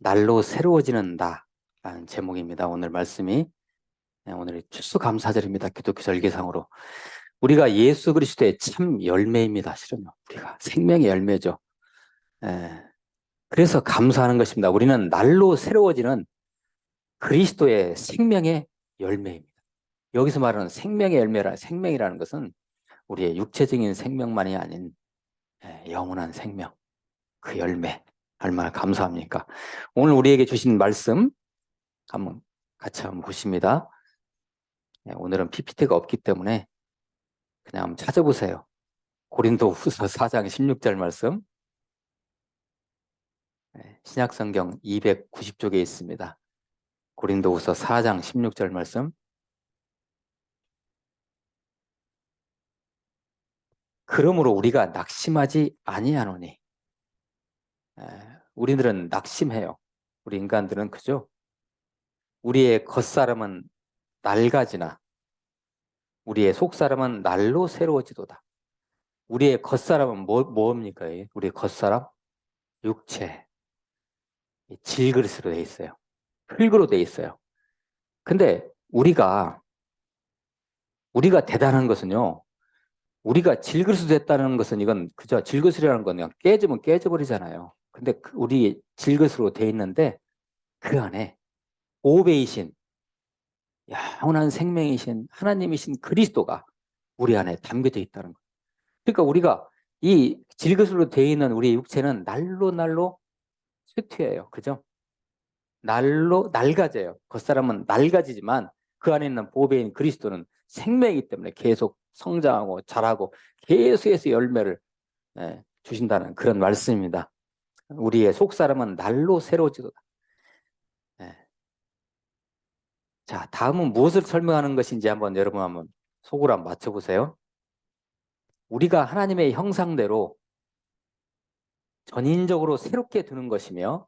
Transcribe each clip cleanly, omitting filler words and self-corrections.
날로 새로워지는 나라는 제목입니다. 오늘 말씀이. 오늘 추수감사절입니다. 기독교 절기상으로. 우리가 예수 그리스도의 참 열매입니다. 실은요. 우리가 생명의 열매죠. 예, 그래서 감사하는 것입니다. 우리는 날로 새로워지는 그리스도의 생명의 열매입니다. 여기서 말하는 생명의 생명이라는 것은 우리의 육체적인 생명만이 아닌 영원한 생명, 그 열매. 얼마나 감사합니까? 오늘 우리에게 주신 말씀 한번 같이 한번 보십니다. 오늘은 PPT가 없기 때문에 그냥 한번 찾아보세요. 고린도후서 4장 16절 말씀. 신약성경 290쪽에 있습니다. 고린도후서 4장 16절 말씀. 그러므로 우리가 낙심하지 아니하노니. 우리들은 낙심해요. 우리 인간들은 그죠? 우리의 겉사람은 낡아지나 우리의 속사람은 날로 새로워지도다. 우리의 겉사람은 뭡니까? 우리의 겉사람? 육체. 질그릇으로 돼 있어요. 흙으로 돼 있어요. 근데 우리가 대단한 것은요. 우리가 질그릇이 됐다는 것은 이건 그저 질그릇이라는 건 그냥 깨지면 깨져버리잖아요. 근데 우리 질그릇으로 돼 있는데 그 안에 보배이신 영원한 생명이신 하나님이신 그리스도가 우리 안에 담겨져 있다는 거예요. 그러니까 우리가 이 질그릇으로 돼 있는 우리의 육체는 날로 쇠퇴해요. 그죠? 날로 낡아져요. 겉사람은 낡아지지만 그 안에 있는 보배인 그리스도는 생명이기 때문에 계속 성장하고 자라고 계속해서 열매를 주신다는 그런 말씀입니다. 우리의 속사람은 날로 새로워지도다. 자, 다음은 무엇을 설명하는 것인지 한번 여러분 한번 속으로 한번 맞춰보세요. 우리가 하나님의 형상대로 전인적으로 새롭게 되는 것이며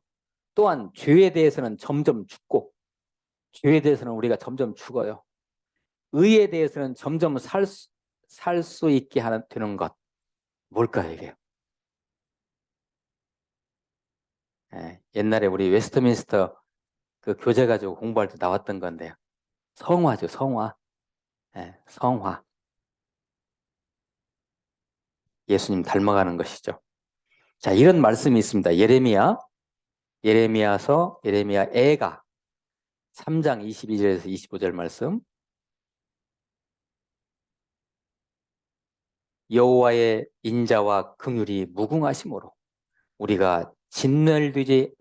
또한 죄에 대해서는 점점 죽고 죄에 대해서는 우리가 점점 죽어요. 의에 대해서는 점점 살 수 있게 되는 것. 뭘까요, 이게? 옛날에 우리 웨스트민스터 그 교재 가지고 공부할 때 나왔던 건데요. 성화죠, 성화. 성화. 예수님 닮아가는 것이죠. 자, 이런 말씀이 있습니다. 예레미야애가 3장 22절에서 25절 말씀. 여호와의 인자와 긍휼이 무궁하심으로 우리가 진멸되지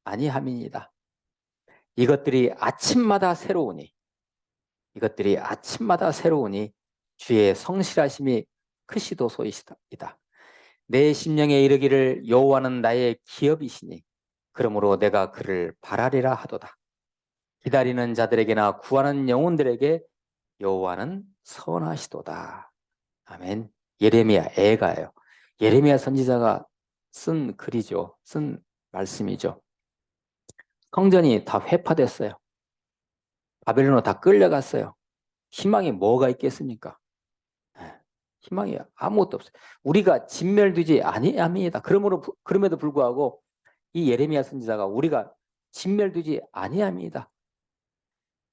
아니함이니이다. 이것들이 아침마다 새로우니 주의 성실하심이 크시도소이다. 내 심령에 이르기를 여호와는 나의 기업이시니 그러므로 내가 그를 바라리라 하도다. 기다리는 자들에게나 구하는 영혼들에게 여호와는 선하시도다. 아멘. 예레미야애가요. 예레미야 선지자가 쓴 글이죠. 쓴 말씀이죠. 성전이 다 회파됐어요. 바벨론으로 다 끌려갔어요. 희망이 뭐가 있겠습니까? 희망이 아무것도 없어요. 우리가 진멸되지 아니함이다. 그럼에도 불구하고 이 예레미야 선지자가 우리가 진멸되지 아니함이다.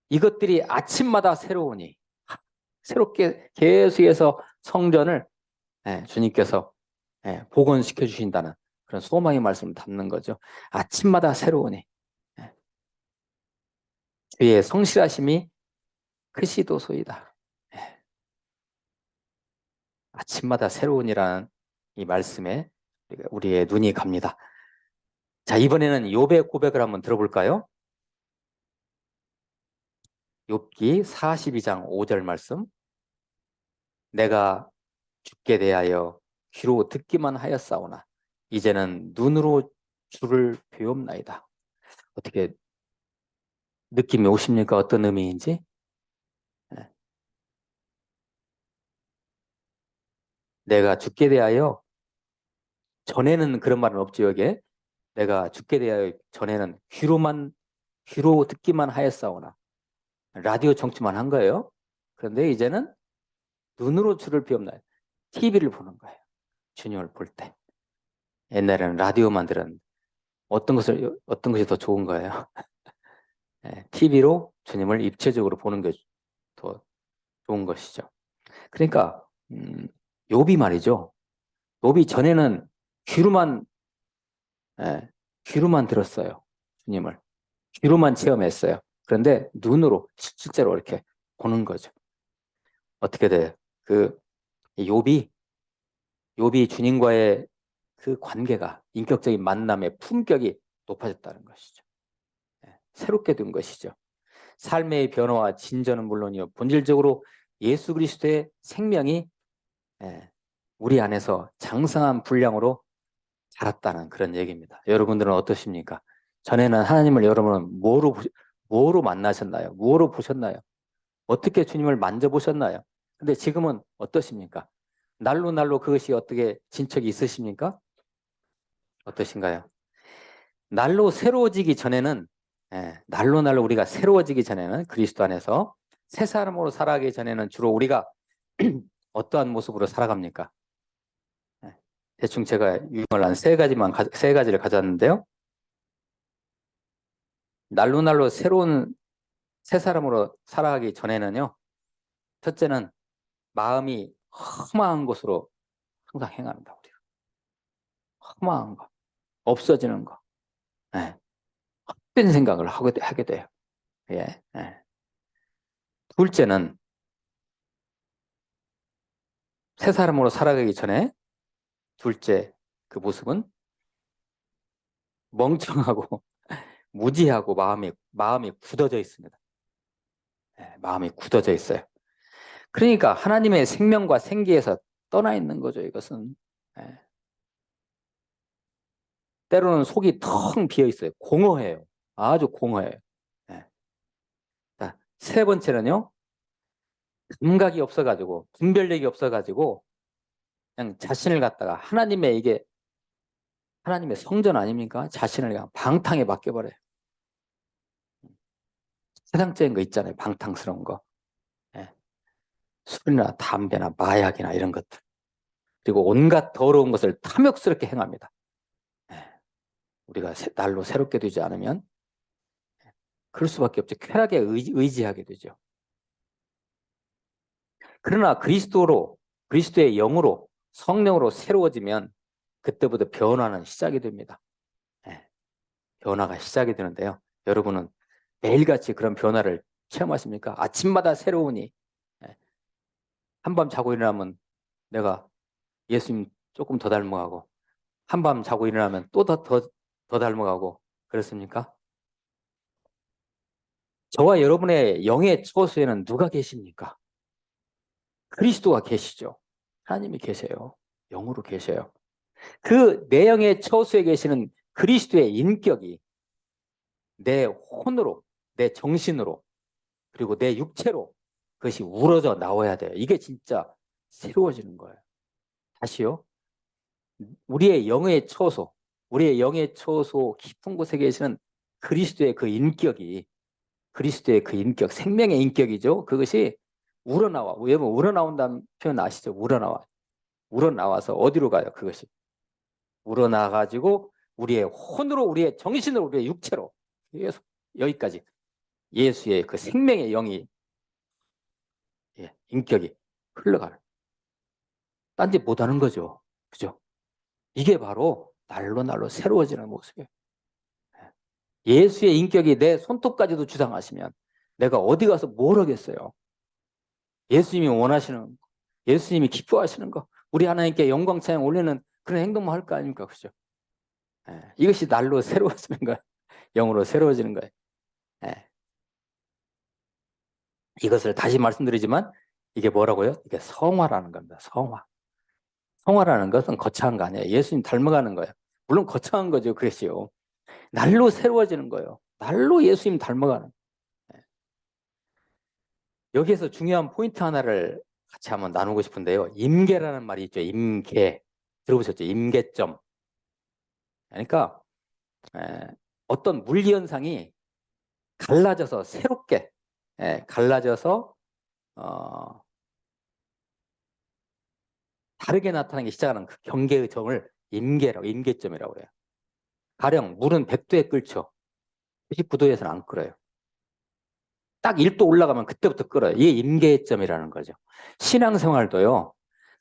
이것들이 아침마다 새로우니 새롭게 계속해서 성전을 주님께서 복원시켜 주신다는 그런 소망의 말씀을 담는 거죠. 아침마다 새로우니 주의 성실하심이 크시도소이다. 아침마다 새로운이라는 이 말씀에 우리의 눈이 갑니다. 자, 이번에는 욥의 고백을 한번 들어볼까요? 욥기 42장 5절 말씀. 내가 죽게 대하여 귀로 듣기만 하였사오나 이제는 눈으로 주를 배웁나이다. 어떻게 느낌이 오십니까? 어떤 의미인지? 내가 죽게 대하여 전에는 그런 말은 없죠. 여기에 내가 죽게 대하여 전에는 귀로 듣기만 하였사오나 라디오 청취만 한 거예요. 그런데 이제는 눈으로 주를 비옵나요. TV를 보는 거예요. 주님을 볼 때. 옛날에는 라디오만 들었는데 어떤 것이 더 좋은 거예요? TV로 주님을 입체적으로 보는 게 더 좋은 것이죠. 그러니까 욥이 말이죠. 욥이 전에는 귀로만 예, 귀로만 들었어요. 주님을 귀로만 체험했어요. 그런데 눈으로 실제로 이렇게 보는 거죠. 어떻게 돼요? 그 욥이 주님과의 그 관계가 인격적인 만남의 품격이 높아졌다는 것이죠. 새롭게 된 것이죠. 삶의 변화와 진전은 물론이요. 본질적으로 예수 그리스도의 생명이 우리 안에서 장성한 분량으로 자랐다는 그런 얘기입니다. 여러분들은 어떠십니까? 전에는 하나님을 여러분은 뭐로 만나셨나요? 뭐로 보셨나요? 어떻게 주님을 만져보셨나요? 근데 지금은 어떠십니까? 날로 날로 그것이 어떻게 진척이 있으십니까? 어떠신가요? 날로 새로워지기 전에는 날로 날로 우리가 새로워지기 전에는 그리스도 안에서 새 사람으로 살아가기 전에는 주로 우리가 어떠한 모습으로 살아갑니까? 대충 제가 유형을 한 세 가지를 가졌는데요. 날로 날로 새로운 새 사람으로 살아가기 전에는요. 첫째는 마음이 험한 것으로 항상 행합니다. 우리가. 험한 거, 없어지는 거, 헛된 생각을 하게 돼요. 예, 예. 둘째는 새 사람으로 살아가기 전에 둘째 그 모습은 멍청하고 무지하고 마음이 굳어져 있습니다. 마음이 굳어져 있어요. 그러니까 하나님의 생명과 생기에서 떠나 있는 거죠. 이것은 때로는 속이 텅 비어 있어요. 공허해요. 아주 공허해요. 자, 세 번째는요. 감각이 없어가지고 분별력이 없어가지고 그냥 자신을 갖다가 하나님의 성전 아닙니까? 자신을 그냥 방탕에 맡겨버려요. 세상적인 거 있잖아요. 방탕스러운 거. 술이나 담배나 마약이나 이런 것들. 그리고 온갖 더러운 것을 탐욕스럽게 행합니다. 우리가 날로 새롭게 되지 않으면 그럴 수밖에 없죠. 쾌락에 의지하게 되죠. 그러나 그리스도의 영으로 성령으로 새로워지면 그때부터 변화는 시작이 됩니다. 변화가 시작이 되는데요. 여러분은 매일같이 그런 변화를 체험하십니까? 아침마다 새로우니 한밤 자고 일어나면 내가 예수님 조금 더 닮아가고 한밤 자고 일어나면 또 더 닮아가고 그렇습니까? 저와 여러분의 영의 처소에는 누가 계십니까? 그리스도가 계시죠. 하나님이 계세요. 영으로 계셔요. 그 내 영의 처소에 계시는 그리스도의 인격이 내 혼으로, 내 정신으로, 그리고 내 육체로 그것이 우러져 나와야 돼요. 이게 진짜 새로워지는 거예요. 다시요. 우리의 영의 처소 깊은 곳에 계시는 그리스도의 그 인격, 생명의 인격이죠. 그것이 우러나와. 여러분, 우러나온다는 표현 아시죠? 우러나와서 어디로 가요? 그것이. 우러나가지고 우리의 혼으로, 우리의 정신으로, 우리의 육체로 계속 여기까지 예수의 그 생명의 영이, 인격이 흘러가는. 딴 데 못하는 거죠. 그죠? 이게 바로 날로 날로 새로워지는 모습이에요. 예수의 인격이 내 손톱까지도 주장하시면 내가 어디 가서 뭘 하겠어요? 예수님이 원하시는 거, 예수님이 기뻐하시는 거, 우리 하나님께 영광 찬양 올리는 그런 행동만 할 거 아닙니까? 그죠? 이것이 날로 새로워지는 거예요. 영으로 새로워지는 거예요. 이것을 다시 말씀드리지만 이게 뭐라고요? 이게 성화라는 겁니다. 성화. 성화라는 것은 거창한 거 아니에요. 예수님 닮아가는 거예요. 물론 거창한 거죠. 그것이요. 날로 새로워지는 거예요. 날로 예수님 닮아가는. 여기에서 중요한 포인트 하나를 같이 한번 나누고 싶은데요. 임계라는 말이 있죠. 임계. 들어보셨죠? 임계점. 그러니까 어떤 물리 현상이 갈라져서 새롭게 갈라져서 다르게 나타나기 시작하는 그 경계의 점을 임계점이라고 해요. 가령 물은 100도에 끓죠. 99도에서는 안 끓어요. 딱 1도 올라가면 그때부터 끓어요. 이게 임계점이라는 거죠. 신앙생활도요.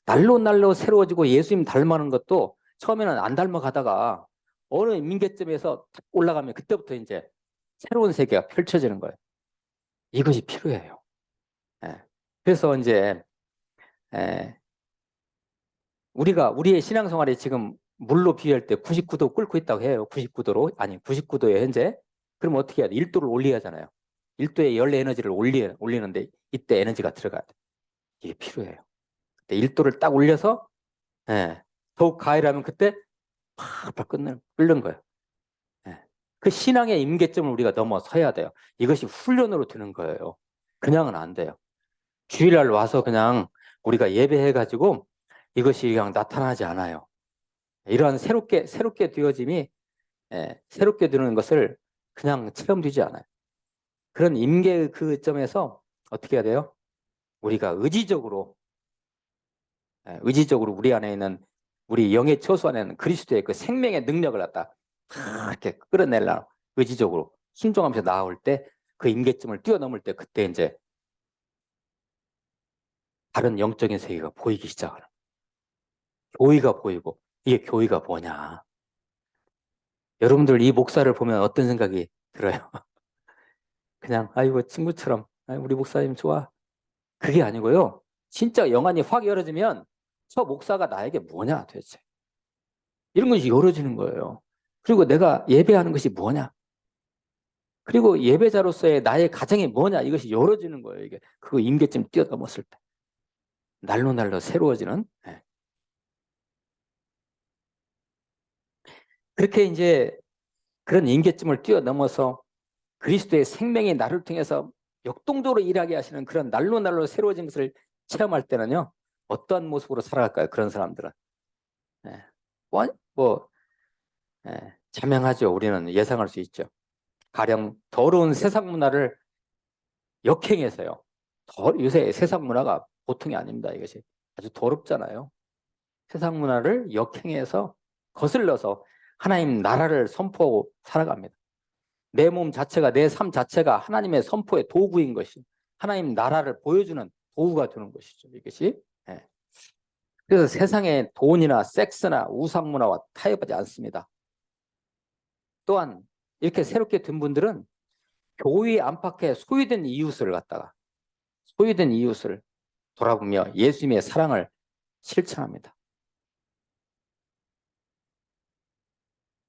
날로 날로 새로워지고 예수님 닮아가는 것도 처음에는 안 닮아가다가 어느 임계점에서 탁 올라가면 그때부터 이제 새로운 세계가 펼쳐지는 거예요. 이것이 필요해요. 예. 그래서 이제 우리의 신앙생활이 지금 물로 비유할 때 99도 끓고 있다고 해요. 99도로. 아니, 99도에 현재. 그럼 어떻게 해야 돼? 1도를 올려야 하잖아요. 1도의 열 에너지를 올리는데 이때 에너지가 들어가야 돼. 이게 필요해요. 그때 1도를 딱 올려서 더욱 가열하면 그때 팍팍 끓는 거예요. 예. 그 신앙의 임계점을 우리가 넘어서야 돼요. 이것이 훈련으로 되는 거예요. 그냥은 안 돼요. 주일날 와서 그냥 우리가 예배해가지고 이것이 그냥 나타나지 않아요. 이러한 새롭게 되어짐이 새롭게 되는 것을 그냥 체험되지 않아요. 그런 임계 그 점에서 어떻게 해야 돼요? 우리가 의지적으로 우리 안에 있는 우리 영의 처소 안에 있는 그리스도의 그 생명의 능력을 갖다 이렇게 끌어내려고 의지적으로 순종하면서 나아올 때 그 임계점을 뛰어넘을 때 그때 이제 다른 영적인 세계가 보이기 시작하는 교의가 보이고 이게 교의가 뭐냐. 여러분들 이 목사를 보면 어떤 생각이 들어요? 그냥 아이고 친구처럼 우리 목사님 좋아. 그게 아니고요. 진짜 영안이 확 열어지면 저 목사가 나에게 뭐냐 도대체. 이런 것이 열어지는 거예요. 그리고 내가 예배하는 것이 뭐냐. 그리고 예배자로서의 나의 가정이 뭐냐. 이것이 열어지는 거예요. 이게 그거 임계점 뛰어넘었을 때. 날로 날로 새로워지는. 그렇게 이제 그런 임계점을 뛰어넘어서 그리스도의 생명이 나를 통해서 역동적으로 일하게 하시는 그런 날로 날로 새로워진 것을 체험할 때는요. 어떠한 모습으로 살아갈까요? 그런 사람들은. 예. 뭐 자명하죠. 우리는 예상할 수 있죠. 가령 더러운 세상 문화를 역행해서요. 요새 세상 문화가 보통이 아닙니다. 이것이 아주 더럽잖아요. 세상 문화를 역행해서 거슬러서 하나님 나라를 선포하고 살아갑니다. 내 몸 자체가 내 삶 자체가 하나님의 선포의 도구인 것이 하나님 나라를 보여주는 도구가 되는 것이죠. 이것이. 예. 그래서 세상에 돈이나 섹스나 우상 문화와 타협하지 않습니다. 또한 이렇게 새롭게 된 분들은 교회 안팎에 소유된 이웃을 돌아보며 예수님의 사랑을 실천합니다.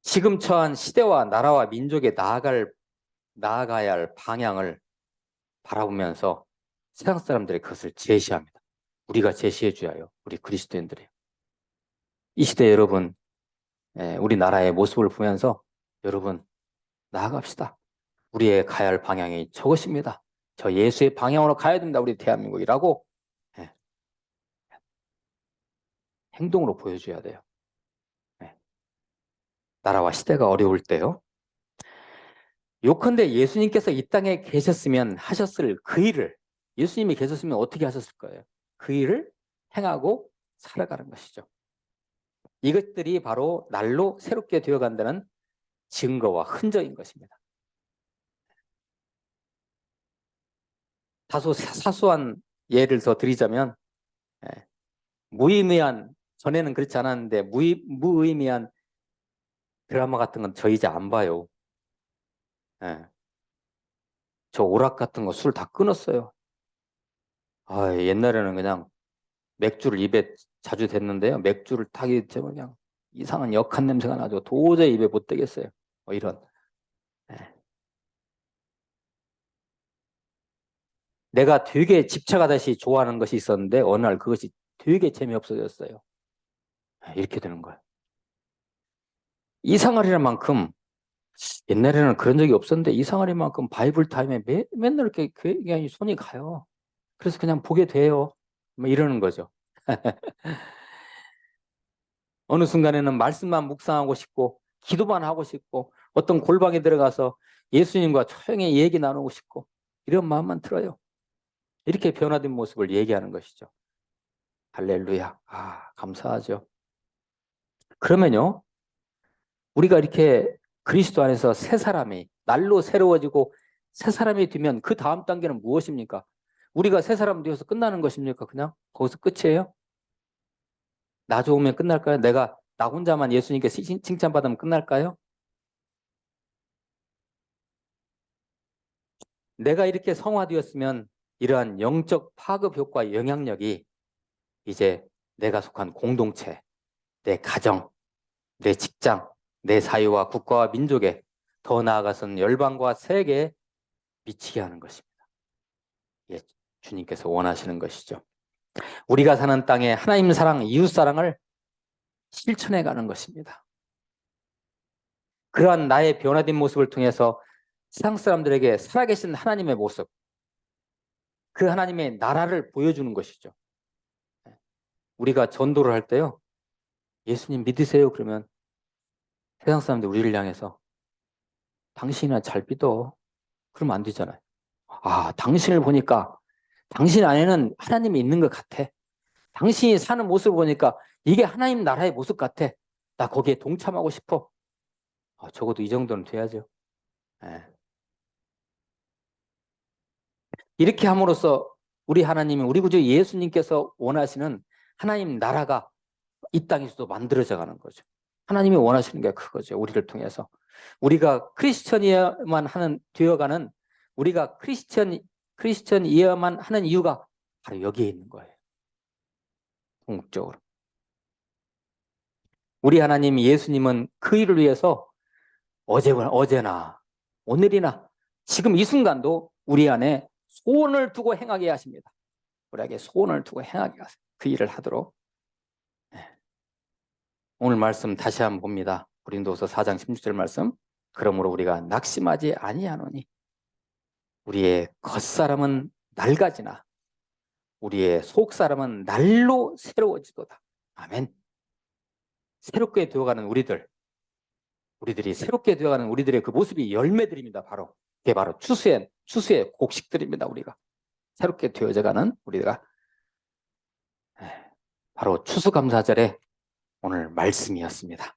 지금 처한 시대와 나라와 민족에 나아가야 할 방향을 바라보면서 세상 사람들이 그것을 제시합니다. 우리가 제시해 줘야 해요. 우리 그리스도인들이. 이 시대 여러분, 우리나라의 모습을 보면서 여러분 나아갑시다. 우리의 가야 할 방향이 저것입니다. 저 예수의 방향으로 가야 된다. 우리 대한민국이라고 행동으로 보여줘야 돼요. 나라와 시대가 어려울 때요. 요컨대 예수님께서 이 땅에 계셨으면 하셨을 그 일을 예수님이 계셨으면 어떻게 하셨을 거예요? 그 일을 행하고 살아가는 것이죠. 이것들이 바로 날로 새롭게 되어간다는 증거와 흔적인 것입니다. 다소 사소한 예를 더 드리자면 무의미한 전에는 그렇지 않았는데 무의미한 드라마 같은 건 저 이제 안 봐요. 저 오락 같은 거 술 다 끊었어요. 옛날에는 그냥 맥주를 입에 자주 댔는데요. 맥주를 타기 때문에 그냥 이상한 역한 냄새가 나죠. 도저히 입에 못 대겠어요. 이런. 내가 되게 집착하듯이 좋아하는 것이 있었는데 어느 날 그것이 되게 재미없어졌어요. 이렇게 되는 거예요. 이상하리란 만큼 옛날에는 그런 적이 없었는데 이상하리만큼 바이블 타임에 맨날 이렇게 그냥 손이 가요. 그래서 그냥 보게 돼요. 뭐 이러는 거죠. 어느 순간에는 말씀만 묵상하고 싶고 기도만 하고 싶고 어떤 골방에 들어가서 예수님과 조용히 얘기 나누고 싶고 이런 마음만 들어요. 이렇게 변화된 모습을 얘기하는 것이죠. 할렐루야. 감사하죠. 그러면요. 우리가 이렇게 그리스도 안에서 새 사람이 날로 새로워지고 새 사람이 되면 그 다음 단계는 무엇입니까? 우리가 새 사람 되어서 끝나는 것입니까? 그냥 거기서 끝이에요? 나 좋으면 끝날까요? 내가 나 혼자만 예수님께 칭찬받으면 끝날까요? 내가 이렇게 성화되었으면 이러한 영적 파급 효과 영향력이 이제 내가 속한 공동체, 내 가정, 내 직장, 내 사회와 국가와 민족에 더 나아가서는 열방과 세계에 미치게 하는 것입니다. 예, 주님께서 원하시는 것이죠. 우리가 사는 땅에 하나님 사랑, 이웃 사랑을 실천해 가는 것입니다. 그러한 나의 변화된 모습을 통해서 세상 사람들에게 살아계신 하나님의 모습, 그 하나님의 나라를 보여주는 것이죠. 우리가 전도를 할 때요, 예수님 믿으세요? 그러면 세상 사람들이 우리를 향해서 당신이나 잘 믿어. 그러면 안 되잖아요. 아, 당신을 보니까 당신 안에는 하나님이 있는 것 같아. 당신이 사는 모습을 보니까 이게 하나님 나라의 모습 같아. 나 거기에 동참하고 싶어. 적어도 이 정도는 돼야죠. 예. 이렇게 함으로써 우리 하나님이 우리 구주 예수님께서 원하시는 하나님 나라가 이 땅에서도 만들어져 가는 거죠. 하나님이 원하시는 게 그거죠. 우리를 통해서. 우리가 크리스천이어야만 하는 되어가는 우리가 크리스천이어야만 하는 이유가 바로 여기에 있는 거예요. 궁극적으로. 우리 하나님 예수님은 그 일을 위해서 어제나 오늘이나 지금 이 순간도 우리 안에 소원을 두고 행하게 하십니다. 우리에게 소원을 두고 행하게 하세요. 그 일을 하도록. 오늘 말씀 다시 한번 봅니다. 고린도서 4장 16절 말씀. 그러므로 우리가 낙심하지 아니하노니 우리의 겉사람은 낡아지나 우리의 속사람은 날로 새로워지도다. 아멘. 새롭게 되어가는 우리들이 새롭게 되어가는 우리들의 그 모습이 열매들입니다. 바로 그게 바로 추수의 곡식들입니다. 우리가 새롭게 되어져가는 우리가 바로 추수감사절의 오늘 말씀이었습니다.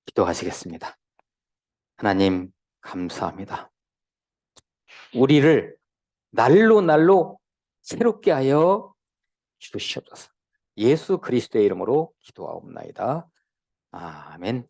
기도하시겠습니다. 하나님 감사합니다. 우리를 날로 새롭게 하여 주시옵소서. 예수 그리스도의 이름으로 기도하옵나이다. 아멘.